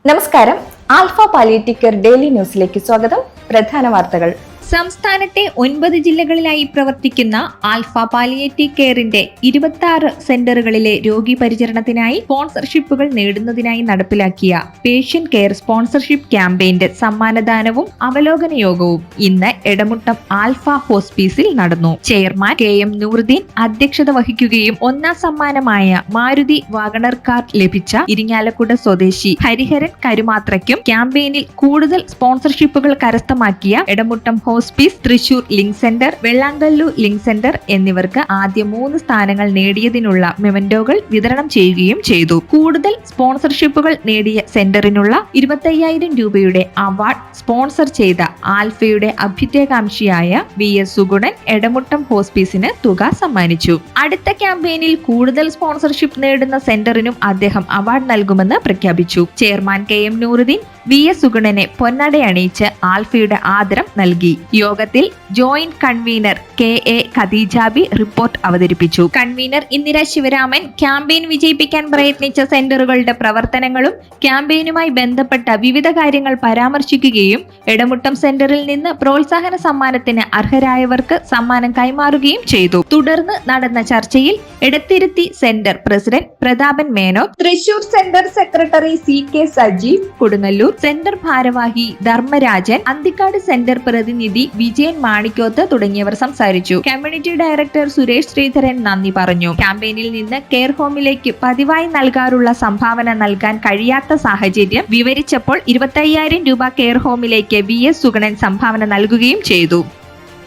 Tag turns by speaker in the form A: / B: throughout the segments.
A: നമസ്കാരം. Alpha palliative care daily ന്യൂസിലേക്ക് സ്വാഗതം. പ്രധാന വാർത്തകൾ.
B: സംസ്ഥാനത്തെ 9 ജില്ലകളിലായി പ്രവർത്തിക്കുന്ന ആൽഫ പാലിയേറ്റീവ് കെയറിന്റെ 26 സെന്ററുകളിലെ രോഗി പരിചരണത്തിനായി സ്പോൺസർഷിപ്പുകൾ നേടുന്നതിനായി നടപ്പിലാക്കിയ പേഷ്യന്റ് കെയർ സ്പോൺസർഷിപ്പ് ക്യാമ്പയിന്റെ സമ്മാനദാനവും അവലോകന യോഗവും ഇന്ന് എടമുട്ടം ആൽഫ ഹോസ്പീസിൽ നടന്നു. ചെയർമാൻ KM നൂറുദ്ദീൻ അധ്യക്ഷത വഹിക്കുകയും ഒന്നാം സമ്മാനമായ മാരുതി വാഗണർ കാർ ലഭിച്ച ഇരിങ്ങാലക്കുട സ്വദേശി ഹരിഹരൻ കരുമാത്രയ്ക്കും ക്യാമ്പയിനിൽ കൂടുതൽ സ്പോൺസർഷിപ്പുകൾ കരസ്ഥമാക്കിയ Edamuttam hospice, Thrissur link centre, Vellangallu link centre എന്നിവർക്ക് ആദ്യ 3 സ്ഥാനങ്ങൾ നേടിയതിനുള്ള മെമന്റോകൾ വിതരണം ചെയ്യുകയും ചെയ്തു. കൂടുതൽ സ്പോൺസർഷിപ്പുകൾ നേടിയ സെന്ററിനുള്ള 25,000 രൂപയുടെ അവാർഡ് സ്പോൺസർ ചെയ്ത ആൽഫയുടെ അഭ്യുദയകാംക്ഷിയായ VS സുഗുണൻ എടമുട്ടം ഹോസ്പീസിന് തുക സമ്മാനിച്ചു. അടുത്ത ക്യാമ്പയിനിൽ കൂടുതൽ സ്പോൺസർഷിപ്പ് നേടുന്ന സെന്ററിനും അദ്ദേഹം അവാർഡ് നൽകുമെന്ന് പ്രഖ്യാപിച്ചു. ചെയർമാൻ KM നൂറുദ്ദീൻ VS സുഗുണനെ പൊന്നാടയണിയിച്ച് ആൽഫയുടെ ആദരം നൽകി. യോഗത്തിൽ joint convener KA Khadeejabi report അവതരിപ്പിച്ചു. കൺവീനർ ഇന്ദിര ശിവരാമൻ ക്യാമ്പയിൻ വിജയിപ്പിക്കാൻ പ്രയത്നിച്ച സെന്ററുകളുടെ പ്രവർത്തനങ്ങളും ക്യാമ്പയിനുമായി ബന്ധപ്പെട്ട വിവിധ കാര്യങ്ങൾ പരാമർശിക്കുകയും എടമുട്ടം സെന്ററിൽ നിന്ന് പ്രോത്സാഹന സമ്മാനത്തിന് അർഹരായവർക്ക് സമ്മാനം കൈമാറുകയും ചെയ്തു. തുടർന്ന് നടന്ന ചർച്ചയിൽ Edathiruthy centre president Prathapan Menon, Thrissur centre secretary CK Sajeev, Kodungallur centre ഭാരവാഹി ധർമ്മരാജൻ, അന്തിക്കാട് സെന്റർ പ്രതിനിധി വിജയൻ മാണിക്കോത്ത് തുടങ്ങിയവർ സംസാരിച്ചു. കമ്മ്യൂണിറ്റി ഡയറക്ടർ സുരേഷ് ശ്രീധരൻ നന്ദി പറഞ്ഞു. ക്യാമ്പയിനിൽ നിന്ന് കെയർ ഹോമിലേക്ക് പതിവായി നൽകാറുള്ള സംഭാവന നൽകാൻ കഴിയാത്ത സാഹചര്യം വിവരിച്ചപ്പോൾ 25,000 രൂപ കെയർ ഹോമിലേക്ക് VS സുഗുണൻ സംഭാവന നൽകുകയും ചെയ്തു.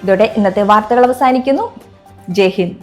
A: ഇതോടെ ഇന്നത്തെ വാർത്തകൾ അവസാനിക്കുന്നു. ജയ് ഹിന്ദ്.